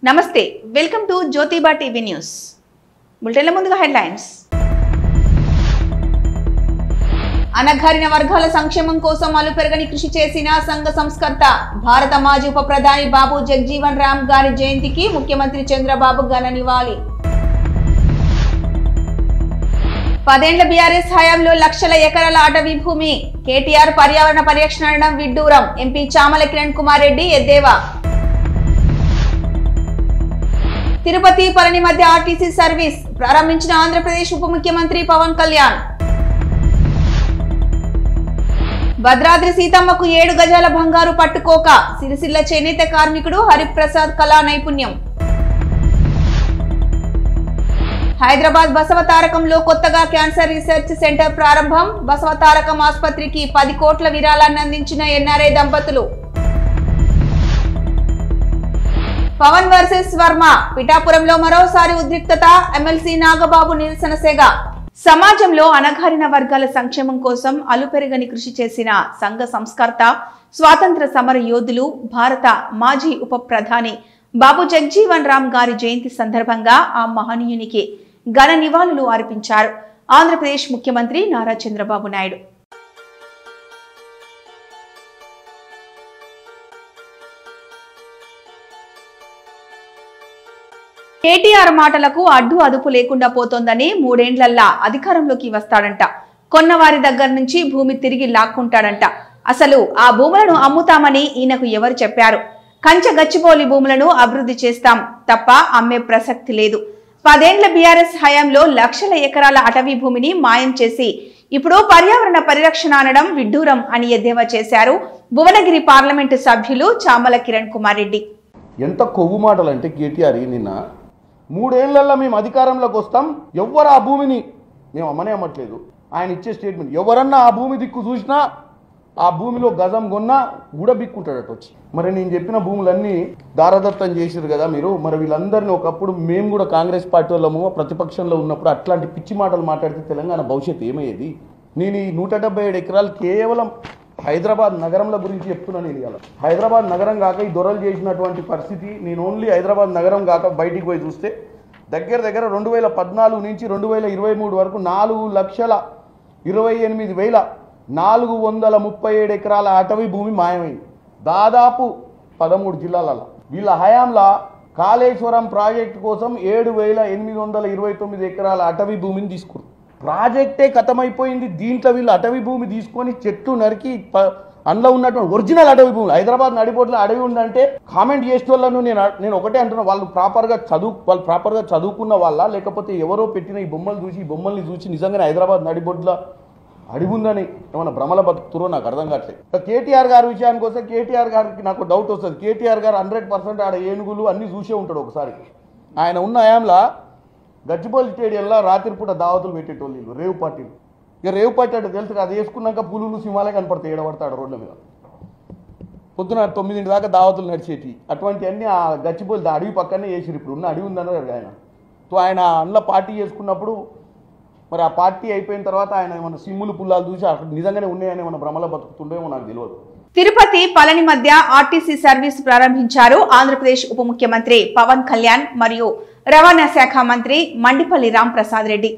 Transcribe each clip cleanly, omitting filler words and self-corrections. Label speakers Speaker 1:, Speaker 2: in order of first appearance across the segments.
Speaker 1: నమస్తే welcome to Jyothiba TV news బులెటిన్ల ముందుగా హెడ్లైన్స్ అనగారిన వర్గాల సంక్షేమం కోసం అలుపెరగని కృషి చేసిన సంఘ సంస్కర్త భారత మాజీ ఉప ప్రధాని బాబు జగజీవన్ రామ్ గారి జయంతికి ముఖ్యమంత్రి చంద్రబాబు ఘన నివాళి 10 ఏళ్ల బీఆర్ఎస్ హయాంలో లక్షల ఎకరాల అటవీ భూమి కేటీఆర్ పర్యావరణ పరిరక్షణ విడ్డూరం ఎంపీ చామల కిరణ్ కుమార్ రెడ్డి ఎద్దేవా తిరుపతి పళని మధ్య ఆర్టీసీ సర్వీస్ ప్రారంభించిన ఆంధ్రప్రదేశ్ ఉప ముఖ్యమంత్రి పవన్ కళ్యాణ్ భద్రాద్రి సీతమ్మకు 7 గజాల బంగారు పట్టుకోక సిరిసిల్ల చేనేత కార్మికుడు హరిప్రసాద్ కళా నైపుణ్యం హైదరాబాద్ బసవతారకంలో కొత్తగా క్యాన్సర్ రీసెర్చ్ సెంటర్ ప్రారంభం బసవతారకం ఆసుపత్రికి 10 కోట్ల విరాళాన్ని అందించిన ఎన్ఆర్ఐ దంపతులు పవన్ వర్సెస్ వర్మ పిఠాపురంలో మరోసారి ఉద్రిక్తత ఎమ్మెల్సీ నాగబాబు నిరసన సెగ సమాజంలో అనగారిన వర్గాల సంక్షేమం కోసం అలుపెరగని కృషి చేసిన సంఘ సంస్కర్త స్వాతంత్ర సమర యోధులు భారత మాజీ ఉప ప్రధాని బాబు జగజీవన్ రామ్ గారి జయంతి సందర్భంగా ఆ మహనీయునికి ఘన నివాళులు అర్పించారు ఆంధ్రప్రదేశ్ ముఖ్యమంత్రి నారా చంద్రబాబు నాయుడు. కేటీఆర్ మాటలకు అడ్డు అదుపు లేకుండా పోతోందని 3 ఏళ్లల్లా అధికారంలోకి వస్తాడంట. కొన్నవారి దగ్గర నుంచి భూమి తిరిగి లాక్కుంటాడంట. అసలు ఆ భూములను అమ్ముతామని ఈయనకు ఎవరు చెప్పారు? కంచె గచ్చిబౌలి భూములను అభివృద్ధి చేస్తాం తప్ప అమ్మే ప్రసక్తి లేదు. 10 ఏళ్ల బీఆర్ఎస్ హయాంలో లక్షల ఎకరాల అటవీ భూమిని మాయం చేసి ఇప్పుడు పర్యావరణ పరిరక్షణ అనడం విడ్డూరం అని ఎద్దేవా చేశారు భువనగిరి పార్లమెంటు సభ్యులు చామల కిరణ్ కుమార్ రెడ్డి.
Speaker 2: ఎంత కొవ్వు మాటలు అంటే కేటీఆర్ నిన్న 3 ఏళ్లలో మేము అధికారంలోకి వస్తాం, ఎవరు ఆ భూమిని మేము అమ్మనే అమ్మట్లేదు. ఆయన ఇచ్చే స్టేట్మెంట్, ఎవరన్నా ఆ భూమి దిక్కు చూసినా ఆ భూమిలో గజం కొన్నా ఊడబిక్కుంటాడట వచ్చి. మరి నేను చెప్పిన భూములన్నీ దారదత్తం చేసిరు కదా మీరు. మరి వీళ్ళందరినీ ఒకప్పుడు మేము కూడా కాంగ్రెస్ పార్టీ వాళ్ళము ప్రతిపక్షంలో ఉన్నప్పుడు అట్లాంటి పిచ్చి మాటలు మాట్లాడితే తెలంగాణ భవిష్యత్తు ఏమయ్యేది? నేను ఈ 177 ఎకరాలు కేవలం హైదరాబాద్ నగరంల గురించి చెప్తున్నాను. నేను ఇవాళ హైదరాబాద్ నగరం కాక ఈ దొరలు చేసినటువంటి పరిస్థితి, నేను ఓన్లీ హైదరాబాద్ నగరం కాక బయటికి పోయి చూస్తే దగ్గర 2014 నుంచి 2023 వరకు 4,28,437 ఎకరాల అటవీ భూమి మాయమైంది. దాదాపు 13 జిల్లాలలో. వీళ్ళ హయాంలో కాళేశ్వరం ప్రాజెక్టు కోసం 7,829 ఎకరాల అటవీ భూమిని తీసుకున్నారు. ప్రాజెక్టే ఖతమైపోయింది. దీంట్లో వీళ్ళు అటవీ భూమి తీసుకొని చెట్టు నరికి అందులో ఉన్నటువంటి ఒరిజినల్ అటవీ భూములు, హైదరాబాద్ నడిపోట్లో అడవి ఉందంటే కామెంట్ చేసే వాళ్ళను నేను ఒకటే అంటున్నా, వాళ్ళు ప్రాపర్గా చదువుకున్న వాళ్ళ, లేకపోతే ఎవరో పెట్టిన ఈ బొమ్మల్ని చూసి నిజంగానే హైదరాబాద్ నడిబొడ్లో అడవి ఉందని ఏమైనా భ్రమల బతుకుతురో నాకు అర్థం కావట్లేదు. కేటీఆర్ గారి విషయానికి వస్తే కేటీఆర్ గారికి నాకు డౌట్ వస్తుంది. కేటీఆర్ గారు 100% ఆడ ఏనుగులు అన్నీ చూసే ఉంటాడు. ఒకసారి ఆయన ఉన్న హయాంలో గచ్చిబౌలి స్టేడియంలో రాత్రిపూట దావతులు పెట్టేటోళ్ళు వీళ్ళు, రేవు పార్టీలు. ఇక రేవు పార్టీ అంటే తెలుసు, అది వేసుకున్నాక పులులు సింహాలే కనపడతాయి, ఏడబడతాడు రోడ్ల మీద. పొద్దున 9 దాకా దావతులు నడిచేటి. అటువంటివన్నీ ఆ గచ్చిబౌలి అడవి పక్కనే వేసిరు. ఇప్పుడు ఉన్న అడవి ఉందన్నారు ఆయన. సో ఆయన అందులో పార్టీ చేసుకున్నప్పుడు మరి ఆ పార్టీ అయిపోయిన తర్వాత ఆయన ఏమన్నా సిమ్ములు పుల్లాలు చూసి అక్కడ నిజంగానే ఉన్నాయని ఏమన్నా భ్రమలో బతుకుతుండేమో నాకు తెలియదు.
Speaker 1: తిరుపతి పళని మధ్య ఆర్టీసీ సర్వీస్ ప్రారంభించారు ఆంధ్రప్రదేశ్ ఉప ముఖ్యమంత్రి పవన్ కళ్యాణ్ మరియు రవాణా శాఖ మంత్రి మండిపల్లి రాంప్రసాద్ రెడ్డి.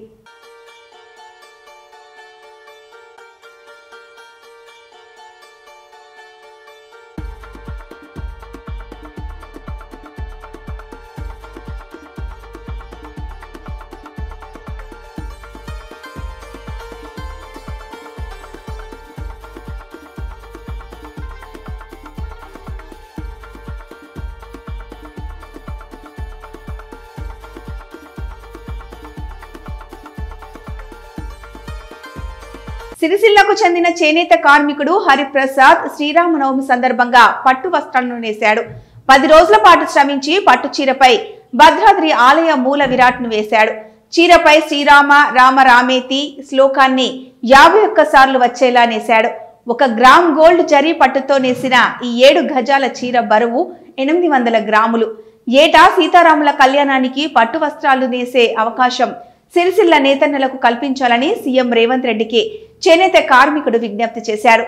Speaker 1: సిరిసిల్లకు చెందిన చేనేత కార్మికుడు హరిప్రసాద్ శ్రీరామనవమి సందర్భంగా పట్టు వస్త్రాలను నేశాడు. 10 రోజుల పాటు శ్రమించి పట్టు చీరపై భద్రాద్రి ఆలయ మూల విరాట్ను వేశాడు. చీరపై శ్రీరామ రామ రామేతి శ్లోకాన్ని 51 సార్లు వచ్చేలా నేశాడు. 1 గ్రామ్ గోల్డ్ జరీ పట్టుతో నేసిన ఈ 7 గజాల చీర బరువు 800 గ్రాములు. ఏటా సీతారాముల కళ్యాణానికి పట్టు వస్త్రాలు నేసే అవకాశం సిరిసిల్ల నేతన్నలకు కల్పించాలని సీఎం రేవంత్ రెడ్డికి చేనేత కార్మికుడు విజ్ఞప్తి చేశారు.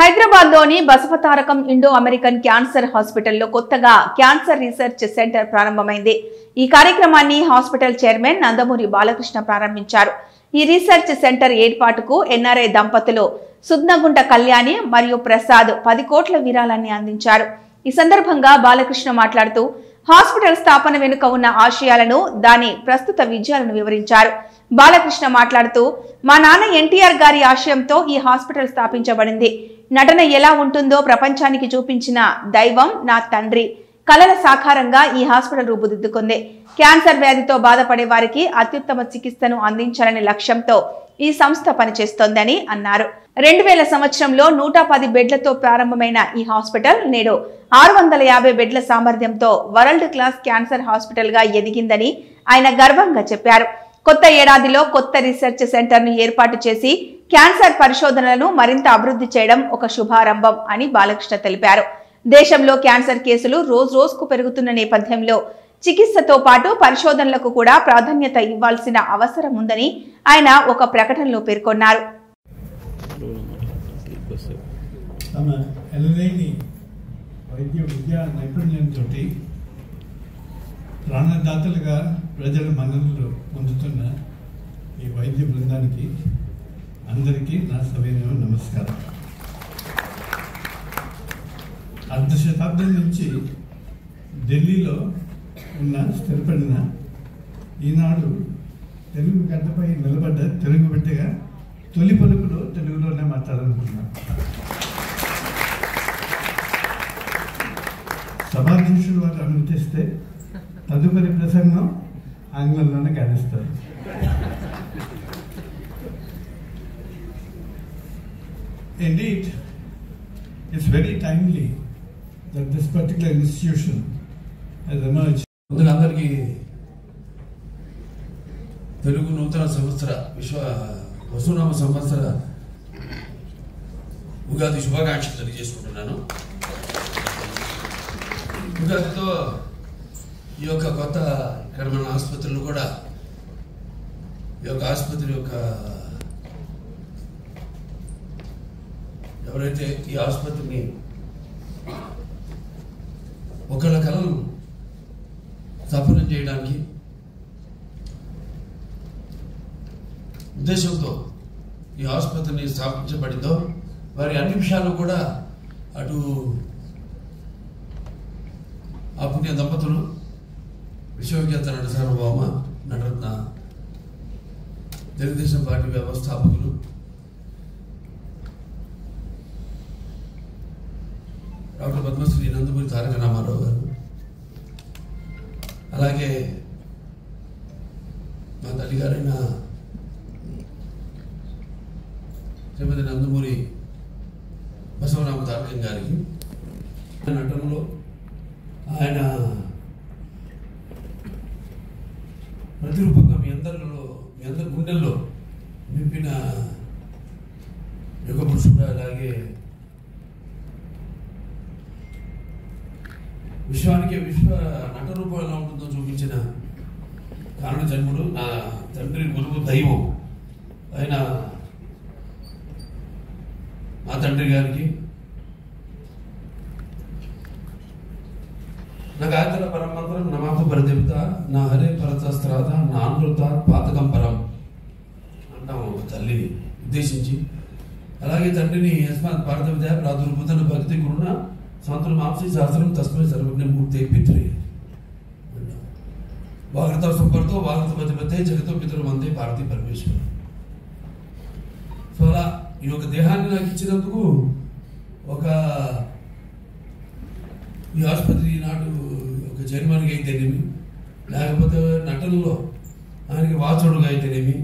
Speaker 1: హైదరాబాద్లోని బసవతారకం ఇండో అమెరికన్ క్యాన్సర్ హాస్పిటల్లో కొత్తగా క్యాన్సర్ రీసెర్చ్ సెంటర్ ప్రారంభమైంది. ఈ కార్యక్రమాన్ని హాస్పిటల్ చైర్మన్ నందమూరి బాలకృష్ణ ప్రారంభించారు. ఈ రీసెర్చ్ సెంటర్ ఏర్పాటుకు ఎన్ఆర్ఐ దంపతులు సుద్నగుంట కళ్యాణి మరియు ప్రసాద్ 10 కోట్ల విరాళాన్ని అందించారు. ఈ సందర్భంగా బాలకృష్ణ మాట్లాడుతూ హాస్పిటల్ స్థాపన వెనుక ఉన్న ఆశయాలను, దాని ప్రస్తుత విజయాలను వివరించారు. బాలకృష్ణ మాట్లాడుతూ మా నాన్న ఎన్టీఆర్ గారి ఆశయంతో ఈ హాస్పిటల్ స్థాపించబడింది. నటన ఎలా ఉంటుందో ప్రపంచానికి చూపించిన దైవం నా తండ్రి కలల సాకారంగా ఈ హాస్పిటల్ రూపుదిద్దుకుంది. క్యాన్సర్ వ్యాధితో బాధపడే వారికి అత్యుత్తమ చికిత్సను అందించాలనే లక్ష్యంతో ఈ సంస్థ పనిచేస్తోందని అన్నారు. 2000 సంవత్సరంలో 110 బెడ్లతో ప్రారంభమైన ఈ హాస్పిటల్ నేడు 650 బెడ్ల సామర్థ్యంతో వరల్డ్ క్లాస్ క్యాన్సర్ హాస్పిటల్ గా ఎదిగిందని ఆయన గర్వంగా చెప్పారు. కొత్త ఏడాదిలో కొత్త రీసెర్చ్ సెంటర్ ను ఏర్పాటు చేసి క్యాన్సర్ పరిశోధనలను మరింత అభివృద్ధి చేయడం ఒక శుభారంభం అని బాలకృష్ణ తెలిపారు. దేశంలో క్యాన్సర్ కేసులు రోజుకు పెరుగుతున్న నేపథ్యంలో చికిత్సతో పాటు పరిశోధనలకు కూడా ప్రాధాన్యత ఇవ్వాల్సిన అవసరం ఉందని ఆయన ఒక ప్రకటనలో పేర్కొన్నారు.
Speaker 3: తమ ఎనలేని వైద్య విద్యా నైపుణ్యంతో ప్రాణదాతలుగా ప్రజల మన్ననలు పొందుతున్న ఈ వైద్య బృందానికి అందరికీ నా సవినయ నమస్కారం. అర్ధ శతాబ్దం నుంచి ఢిల్లీలో ఉన్న స్థిరపడిన ఈనాడు తెలుగు గడ్డపై నిలబడ్డ తెలుగు బిడ్డగా తొలి పలుకులో తెలుగులోనే మాట్లాడాలనుకుంటున్నాను. సభాధ్యక్షులు వారు అనుమతిస్తే తదుపరి ప్రసంగం ఆంగ్లంలోనే గానిస్తారు. Indeed, it's very timely that this particular institution has emerged.
Speaker 4: అందరికీ తెలుగు నూతన సంవత్సర వసునామ సంవత్సర ఉగాది శుభాకాంక్షలు తెలియజేసుకుంటున్నాను. ఉగాదితో ఈ యొక్క కొత్త ఇక్కడ మన ఆసుపత్రులు కూడా ఈ యొక్క ఆసుపత్రి యొక్క ఎవరైతే ఈ ఆసుపత్రిని ఒకళ్ళ కళను సఫలం చేయడానికి ఉద్దేశంతో ఈ ఆసుపత్రిని స్థాపించబడిందో వారి అన్ని విషయాలు కూడా అటు ఆ పుణ్య దంపతులు విశ్వవిఖ్యాత నట సార్వభౌమ నటరత్న తెలుగుదేశం పార్టీ వ్యవస్థాపకులు డాక్టర్ పద్మశ్రీ నందమూరి తారక రామారావు గారు, అలాగే మా తల్లిగారైన శ్రీమతి నందమూరి బసవరామ తారకం గారికి నటనలో ఆయన ప్రతిరూపంగా మీ అందరి గుండెల్లో నింపిన యుగ పురుషుడు, అలాగే విశ్వ నట రూపం ఎలా ఉంటుందో చూపించిన కారణ జన్ముడు నా తండ్రి గురువు దైవం ఆయన మా తండ్రి గారికి నా గాయత్ర పరమంత్రం నమాత పరదేవత నా హరే పరతస్త్రాత నా అనృత పాతకం పరం అంటాము ఒక తల్లిని ఉద్దేశించి. అలాగే తండ్రిని యస్మాత్ భారత విద్యా ప్రాదుర్భూతన భక్తి గురుణ సంతులు మాంసీ శాస్త్రం తస్మై సర్వజ్ఞ మూర్తి పితృ వాగత సంపర్తో వాగత పతిపతే జగతో పితృ వందే భారతీ పరమేశ్వరు. సో అలా ఈ యొక్క దేహాన్ని నాకు ఇచ్చినందుకు ఒక ఈ ఆసుపత్రి నాడు ఒక చైర్మన్గా అయితేనేమి, లేకపోతే నటనలో ఆయనకి వాచోడుగా అయితేనేమి,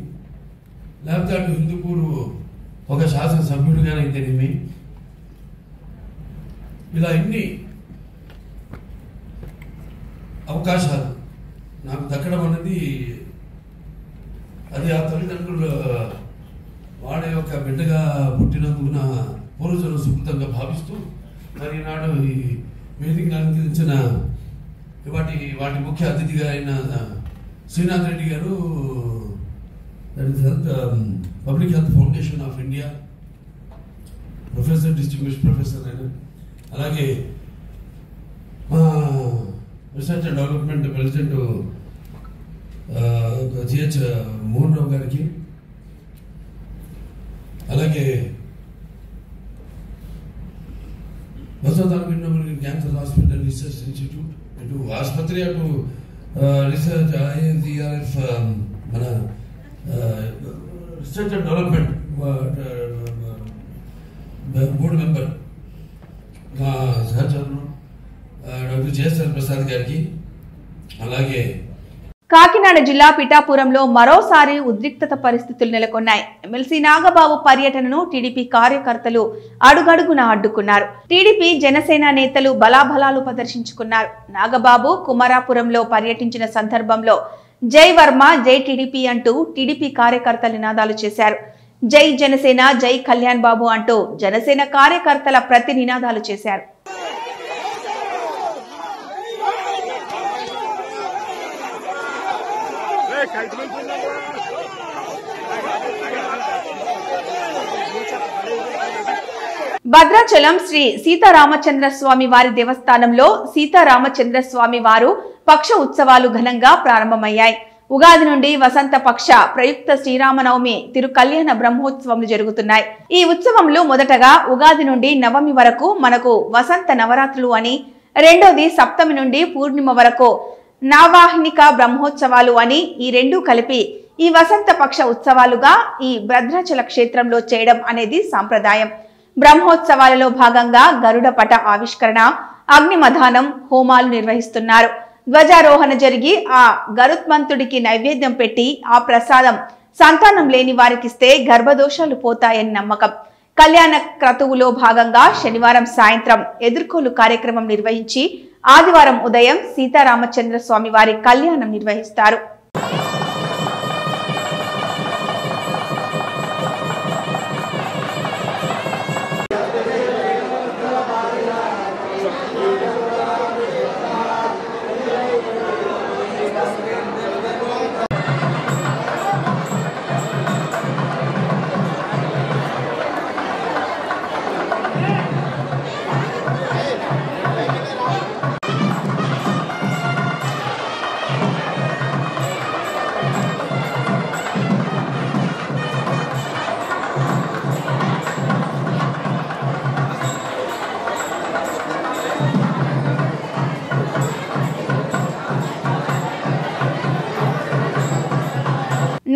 Speaker 4: లేకపోతే అటు హిందూపూర్ ఒక శాసనసభ్యుడిగానైతేనేమి, ఇలా ఎన్ని అవకాశాలు నాకు దక్కడం అనేది అది ఆ తల్లిదండ్రులు వాళ్ళ యొక్క బిడ్డగా పుట్టినందుకు నా పూర్వజులు సుకృతంగా భావిస్తూ మరి ఈనాడు ఈ వేదిక అందించిన వాటి ముఖ్య అతిథిగా అయిన శ్రీనాథ్ రెడ్డి గారు, public health foundation of India, professor, distinguished professor ఆయన. అలాగే మా research and development president G H Mohan Rao గారికి, అలాగే క్యాన్సర్ హాస్పిటల్ రీసెర్చ్ ఇన్స్టిట్యూట్, ఇటు ఆసుపత్రి, అటు రీసెర్చ్ IIRF మన research and development board member మా సహచరులు డాక్టర్ జేఎస్ఆర్ ప్రసాద్ గారికి, అలాగే
Speaker 1: కాకినాడ జిల్లా పిఠాపురంలో మరోసారి ఉద్రిక్తత పరిస్థితులు నెలకొన్నాయి. ఎమ్మెల్సీ నాగబాబు పర్యటనను టీడీపీ కార్యకర్తలు అడుగడుగునా అడ్డుకున్నారు. టీడీపీ జనసేన నేతలు బలాబలాలు ప్రదర్శించుకున్నారు. నాగబాబు కుమారాపురంలో పర్యటించిన సందర్భంలో జై వర్మ, జై టీడీపీ అంటూ టీడీపీ కార్యకర్తలు నినాదాలు చేశారు. జై జనసేన, జై కళ్యాణ్ బాబు అంటూ జనసేన కార్యకర్తల ప్రతి నినాదాలు చేశారు. భద్రాచలం శ్రీ సీతారామచంద్ర స్వామి వారి దేవస్థానంలో సీతారామచంద్ర స్వామి వారు పక్ష ఉత్సవాలు ఘనంగా ప్రారంభమయ్యాయి. ఉగాది నుండి వసంత పక్ష ప్రయుక్త శ్రీరామనవమి తిరు కళ్యాణ బ్రహ్మోత్సవములు జరుగుతున్నాయి. ఈ ఉత్సవంలో మొదటగా ఉగాది నుండి నవమి వరకు మనకు వసంత నవరాత్రులు అని, రెండోది సప్తమి నుండి పూర్ణిమ వరకు నావాహినిక బ్రహ్మోత్సవాలు అని, ఈ రెండు కలిపి ఈ వసంత పక్ష ఉత్సవాలుగా ఈ భద్రాచల క్షేత్రంలో చేయడం అనేది సాంప్రదాయం. బ్రహ్మోత్సవాలలో భాగంగా గరుడ పట ఆవిష్కరణ, అగ్నిమధానం, హోమాలు నిర్వహిస్తున్నారు. ధ్వజారోహణ జరిగి ఆ గరుత్మంతుడికి నైవేద్యం పెట్టి ఆ ప్రసాదం సంతానం లేని వారికిస్తే గర్భదోషాలు పోతాయని నమ్మకం. కళ్యాణ క్రతువులో భాగంగా శనివారం సాయంత్రం ఎదుర్కోలు కార్యక్రమం నిర్వహించి ఆదివారం ఉదయం సీతారామచంద్ర స్వామి వారి కళ్యాణం నిర్వహిస్తారు.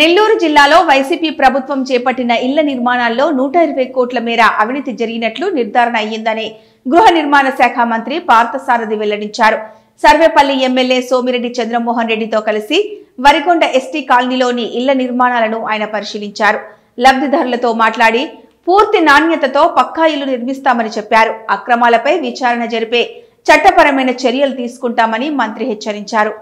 Speaker 1: నెల్లూరు జిల్లాలో వైసీపీ ప్రభుత్వం చేపట్టిన ఇళ్ల నిర్మాణాల్లో 120 కోట్ల మేర అవినీతి జరిగినట్లు నిర్ధారణ అయ్యిందని గృహ నిర్మాణ శాఖ మంత్రి పార్థసారథి వెల్లడించారు. సర్వేపల్లి ఎమ్మెల్యే సోమిరెడ్డి చంద్రమోహన్ రెడ్డితో కలిసి వరికొండ ఎస్టీ కాలనీలోని ఇళ్ల నిర్మాణాలను ఆయన పరిశీలించారు. లబ్ధిదారులతో మాట్లాడి పూర్తి నాణ్యతతో పక్కా ఇల్లు నిర్మిస్తామని చెప్పారు. అక్రమాలపై విచారణ జరిపే చట్టపరమైన చర్యలు తీసుకుంటామని మంత్రి హెచ్చరించారు.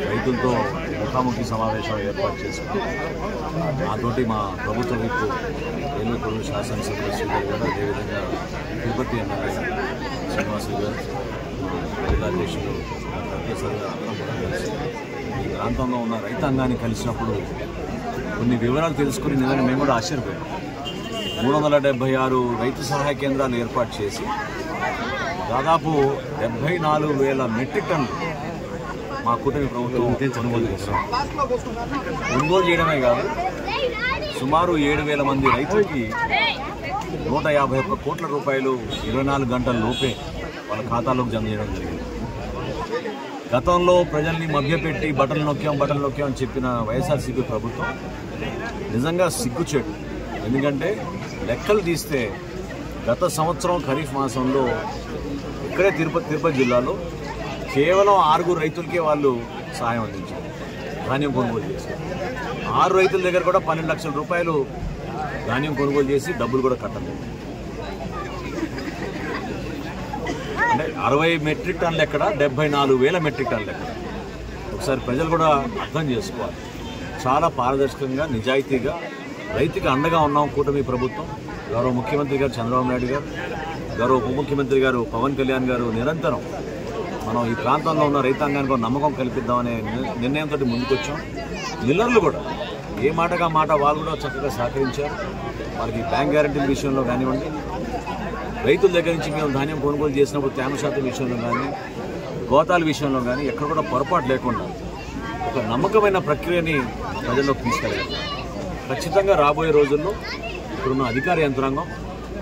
Speaker 5: రైతులతో ముఖాముఖి సమావేశం ఏర్పాటు చేసుకున్నాం. నాతోటి మా ప్రభుత్వ విప్పు ఏలూరు శాసనసభ్యులు శ్రీధర్ గారు, అదేవిధంగా తిరుపతి ఎమ్మెల్యే శ్రీనివాసు గారు, జిల్లా అధ్యక్షులు ప్రొఫెసర్ గారు అందరం కూడా కలిసి ఈ ప్రాంతంలో ఉన్న రైతాంగాన్ని కలిసినప్పుడు కొన్ని వివరాలు తెలుసుకుని నిజంగా మేము కూడా ఆశ్చర్యపోయాం. 376 రైతు సహాయ కేంద్రాలు ఏర్పాటు చేసి దాదాపు 74,000 మెట్రిక్ టన్నులు మా కూటమి ప్రభుత్వం కొనుగోలు చేస్తాం. కొనుగోలు చేయడమే కాదు, సుమారు 7,000 మంది రైతులకి 151 కోట్ల రూపాయలు 24 గంటల లోపే వాళ్ళ ఖాతాలోకి జమ చేయడం జరిగింది. గతంలో ప్రజల్ని మభ్యపెట్టి బట్టలు నొక్కాం అని చెప్పిన వైఎస్ఆర్సీపీ ప్రభుత్వం నిజంగా సిగ్గుచేటు. ఎందుకంటే లెక్కలు తీస్తే గత సంవత్సరం ఖరీఫ్ మాసంలో ఇక్కడే తిరుపతి జిల్లాలో కేవలం 6 రైతులకే వాళ్ళు సహాయం అందించారు, ధాన్యం కొనుగోలు చేశారు. 6 రైతుల దగ్గర కూడా 12 లక్షల రూపాయలు ధాన్యం కొనుగోలు చేసి డబ్బులు కూడా కట్టలేదు. అంటే 60 మెట్రిక్ టన్నులు ఎక్కడ, 74,000 మెట్రిక్ టన్నులు ఎక్కడ? ఒకసారి ప్రజలు కూడా అర్థం చేసుకోవాలి. చాలా పారదర్శకంగా, నిజాయితీగా రైతుకి అండగా ఉన్నాం కూటమి ప్రభుత్వం. గౌరవ ముఖ్యమంత్రి గారు చంద్రబాబు నాయుడు గారు, గౌరవ ఉప ముఖ్యమంత్రి గారు పవన్ కళ్యాణ్ గారు నిరంతరం మనం ఈ ప్రాంతంలో ఉన్న రైతాంగానికి నమ్మకం కల్పిద్దామనే నిర్ణయంతో ముందుకొచ్చాం. మిల్లర్లు కూడా ఏ మాటగా మాట వాళ్ళు కూడా చక్కగా సహకరించారు. వాళ్ళకి బ్యాంక్ గ్యారంటీల విషయంలో కానివ్వండి, రైతుల దగ్గర నుంచి మేము ధాన్యం కొనుగోలు చేసినప్పుడు తేమ శాతం విషయంలో కానీ, గోతాల విషయంలో కానీ ఎక్కడ కూడా పొరపాటు లేకుండా ఒక నమ్మకమైన ప్రక్రియని ప్రజల్లోకి తీసుకెళ్ళాలి. ఖచ్చితంగా రాబోయే రోజుల్లో ఇక్కడున్న అధికార యంత్రాంగం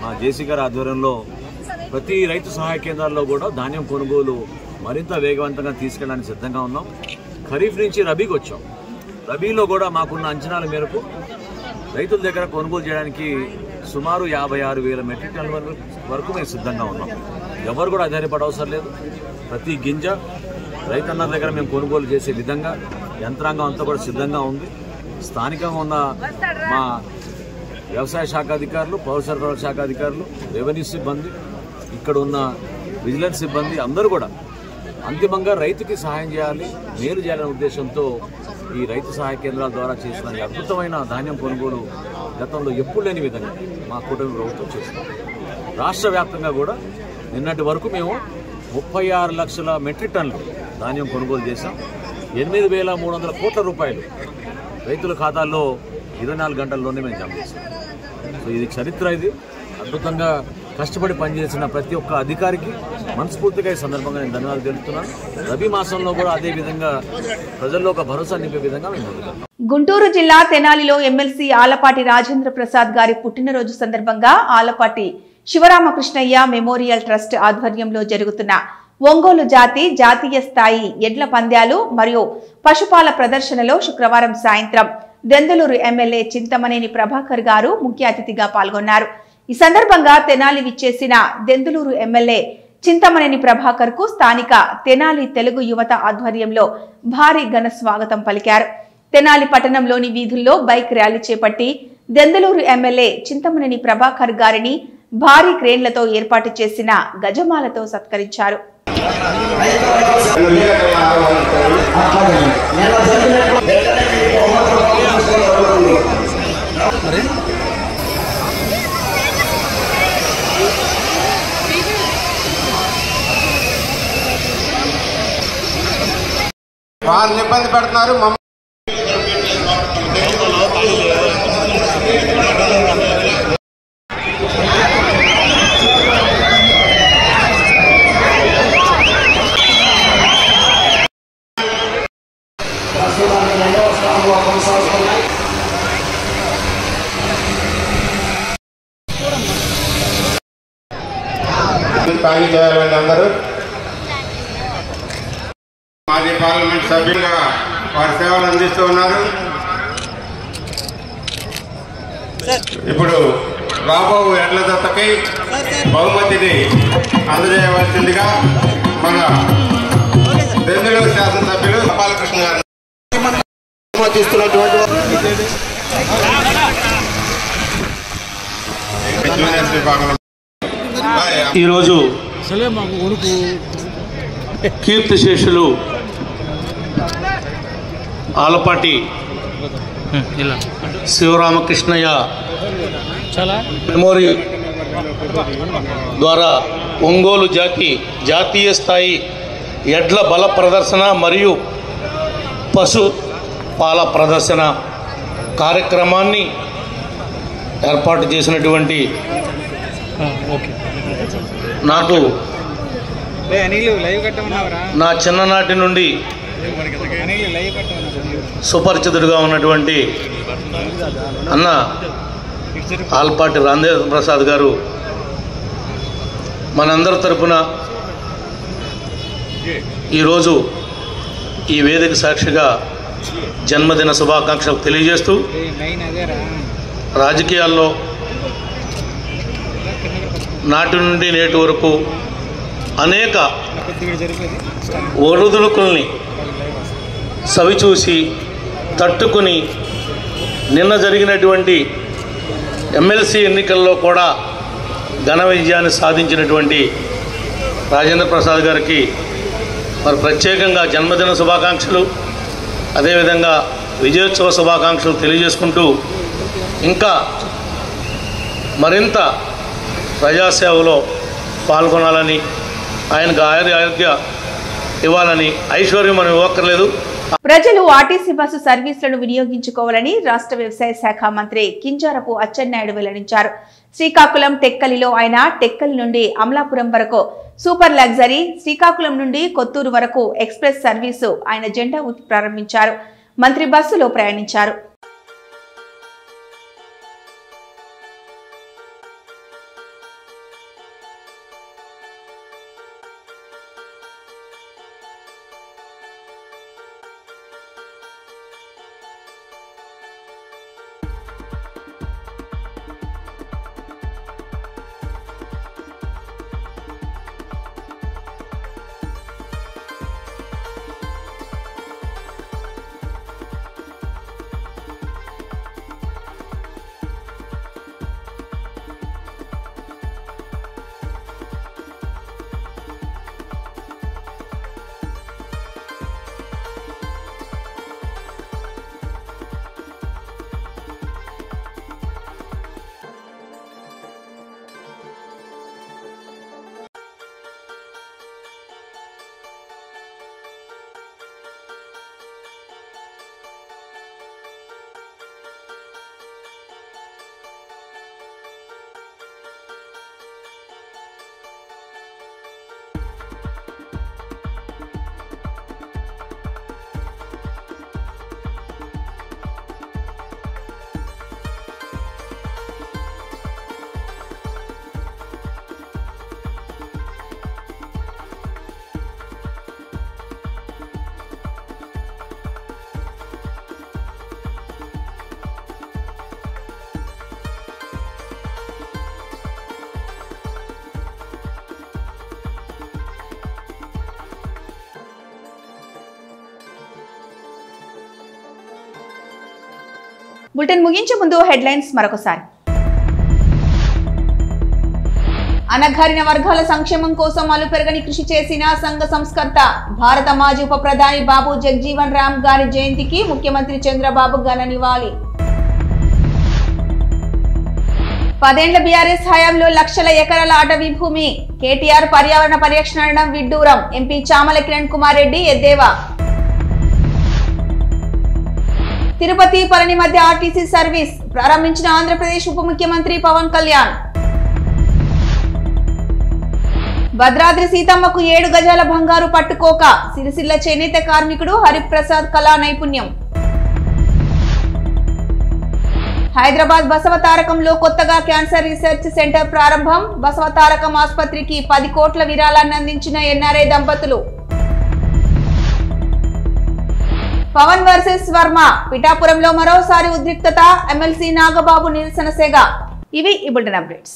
Speaker 5: మా జేసీ గారి ఆధ్వర్యంలో ప్రతి రైతు సహాయ కేంద్రాల్లో కూడా ధాన్యం కొనుగోలు మరింత వేగవంతంగా తీసుకెళ్ళడానికి సిద్ధంగా ఉన్నాం. ఖరీఫ్ నుంచి రబీకి వచ్చాం. రబీలో కూడా మాకున్న అంచనాల మేరకు రైతుల దగ్గర కొనుగోలు చేయడానికి సుమారు 56,000 మెట్రిక్ టన్నుల వరకు మేము సిద్ధంగా ఉన్నాం. ఎవరు కూడా ఆధారపడ అవసరం లేదు. ప్రతి గింజ రైతన్న దగ్గర మేము కొనుగోలు చేసే విధంగా యంత్రాంగం అంతా కూడా సిద్ధంగా ఉంది. స్థానికంగా ఉన్న మా వ్యవసాయ శాఖ అధికారులు, పౌర సరఫరాల శాఖ అధికారులు, రెవెన్యూ సిబ్బంది, ఇక్కడ ఉన్న విజిలెన్స్ సిబ్బంది అందరూ కూడా అంతిమంగా రైతుకి సహాయం చేయాలి, మేలు చేయాలనే ఉద్దేశంతో ఈ రైతు సహాయ కేంద్రాల ద్వారా చేసిన ఈ అద్భుతమైన ధాన్యం కొనుగోలు గతంలో ఎప్పుడు లేని విధంగా మా కూటమి ప్రభుత్వం చేస్తున్నాం. రాష్ట్ర వ్యాప్తంగా కూడా నిన్నటి వరకు మేము 36 లక్షల మెట్రిక్ టన్నులు ధాన్యం కొనుగోలు చేశాం. 8,300 కోట్ల రూపాయలు రైతుల ఖాతాల్లో 24 గంటల్లోనే మేము జమ చేశాం. సో ఇది చరిత్ర. ఇది అద్భుతంగా కష్టపడి పనిచేసిన ప్రతి ఒక్క అధికారికి మనస్ఫూర్తిగా ఈ సందర్భంగా నేను ధన్యవాదాలు తెలుపుతున్నాను. రబీ మాసంలో కూడా అదే విధంగా ప్రజల్లో ఒక భరోసా నింపే విధంగా మేము ముందుకెళ్తాం.
Speaker 1: గుంటూరు జిల్లా తెనాలిలో ఎమ్మెల్సీ ఆలపాటి రాజేంద్ర ప్రసాద్ గారి పుట్టినరోజు సందర్భంగా ఆలపాటి శివరామకృష్ణయ్య మెమోరియల్ ట్రస్ట్ ఆధ్వర్యంలో జరుగుతున్న ఒంగోలు జాతీయ స్థాయి ఎడ్ల పంద్యాలు మరియు పశుపాల ప్రదర్శనలో శుక్రవారం సాయంత్రం దెందులూరు ఎమ్మెల్యే చింతమనేని ప్రభాకర్ గారు ముఖ్య అతిథిగా పాల్గొన్నారు. ఈ సందర్భంగా తెనాలి విచ్చేసిన దెందులూరు ఎమ్మెల్యే చింతమనేని ప్రభాకర్ కు స్థానిక తెనాలి తెలుగు యువత ఆధ్వర్యంలో భారీ ఘన స్వాగతం పలికారు. తెనాలి పట్టణంలోని వీధుల్లో బైక్ ర్యాలీ చేపట్టి దెందులూరు ఎమ్మెల్యే చింతమనేని ప్రభాకర్ గారిని భారీ క్రేన్లతో ఏర్పాటు చేసిన గజమాలతో సత్కరించారు.
Speaker 6: వాళ్ళని ఇబ్బంది పెడుతున్నారు. తాగి చేయాలండి అందరూ. మాజీ పార్లమెంట్ సభ్యులుగా వారి సేవలు అందిస్తూ ఉన్నారు. ఇప్పుడు రాబో ఎడ్ల దత్తకి బహుమతిని అందజేయవలసిందిగా మన దెందులూరు శాసనసభ్యులు బాలకృష్ణ గారు
Speaker 7: ఈరోజు కీర్తిశేషులు ఆలపాటి శివరామకృష్ణయ్య మెమోరియల్ ద్వారా ఒంగోలు జాతీయ స్థాయి ఎడ్ల బల ప్రదర్శన మరియు పశు పాల ప్రదర్శన కార్యక్రమాన్ని ఏర్పాటు చేసినటువంటి నాకు నా చిన్ననాటి నుండి సుపరిచితుడిగా ఉన్నటువంటి అన్న ఆలపాటి రాజేంద్ర ప్రసాద్ గారు మనందరి తరపున ఈరోజు ఈ వేదిక సాక్షిగా జన్మదిన శుభాకాంక్షలు తెలియజేస్తూ రాజకీయాల్లో నాటి నుండి నేటి వరకు అనేక ఒడుదుడుకుల్ని సవిచూసి తట్టుకుని నిన్న జరిగినటువంటి ఎమ్మెల్సీ ఎన్నికల్లో కూడా ఘన విజయాన్ని సాధించినటువంటి రాజేంద్ర ప్రసాద్ గారికి మరి ప్రత్యేకంగా జన్మదిన శుభాకాంక్షలు, అదేవిధంగా విజయోత్సవ శుభాకాంక్షలు తెలియజేసుకుంటూ ఇంకా మరింత ప్రజాసేవలో పాల్గొనాలని, ఆయనకు ఆరోగ్య ఇవ్వాలని. ఐశ్వర్యం మనం ఇవ్వక్కర్లేదు.
Speaker 1: ప్రజలు ఆర్టీసీ బస్సు సర్వీసులను వినియోగించుకోవాలని రాష్ట్ర వ్యవసాయ శాఖ మంత్రి కింజారపు అచ్చెన్నాయుడు వెల్లడించారు. శ్రీకాకుళం టెక్కలిలో ఆయన టెక్కలి నుండి అమలాపురం వరకు సూపర్ లగ్జరీ, శ్రీకాకుళం నుండి కొత్తూరు వరకు ఎక్స్ప్రెస్ సర్వీసు ఆయన జెండా ఊపి ప్రారంభించారు. మంత్రి బస్సులో ప్రయాణించారు. బులెటిన్ ముగించే ముందు హెడ్లైన్స్ మరొకసారి. అనగారిన వర్గాల సంక్షేమం కోసం అలుపెరగని కృషి చేసిన సంఘ సంస్కర్త భారత మాజీ ఉప ప్రధాని బాబు జగజీవన్ రామ్ గారి జయంతికి ముఖ్యమంత్రి చంద్రబాబు ఘన నివాళి. 10 ఏళ్ల బీఆర్ఎస్ హయాంలో లక్షల ఎకరాల అటవీ భూమి, కేటీఆర్ పర్యావరణ పరిరక్షణ అనడం విడ్డూరం, ఎంపీ చామల కిరణ్ కుమార్ రెడ్డి ఎద్దేవా. తిరుపతి పళని మధ్య ఆర్టీసీ సర్వీస్ ప్రారంభించిన ఆంధ్రప్రదేశ్ ఉప ముఖ్యమంత్రి పవన్ కళ్యాణ్. భద్రాద్రి సీతమ్మకు 7 గజాల బంగారు పట్టుకోక, సిరిసిల్ల చేనేత కార్మికుడు హరిప్రసాద్ కళా నైపుణ్యం. హైదరాబాద్ బసవతారకంలో కొత్తగా క్యాన్సర్ రీసెర్చ్ సెంటర్ ప్రారంభం, బసవతారకం ఆసుపత్రికి 10 కోట్ల విరాళాన్ని అందించిన ఎన్ఆర్ఐ దంపతులు. పవన్ వర్సెస్ వర్మ, పిఠాపురంలో మరోసారి ఉద్రిక్తత, ఎమ్మెల్సీ నాగబాబు నిరసన సెగ. ఇవి ఈ బులెటిన్ అప్డేట్స్.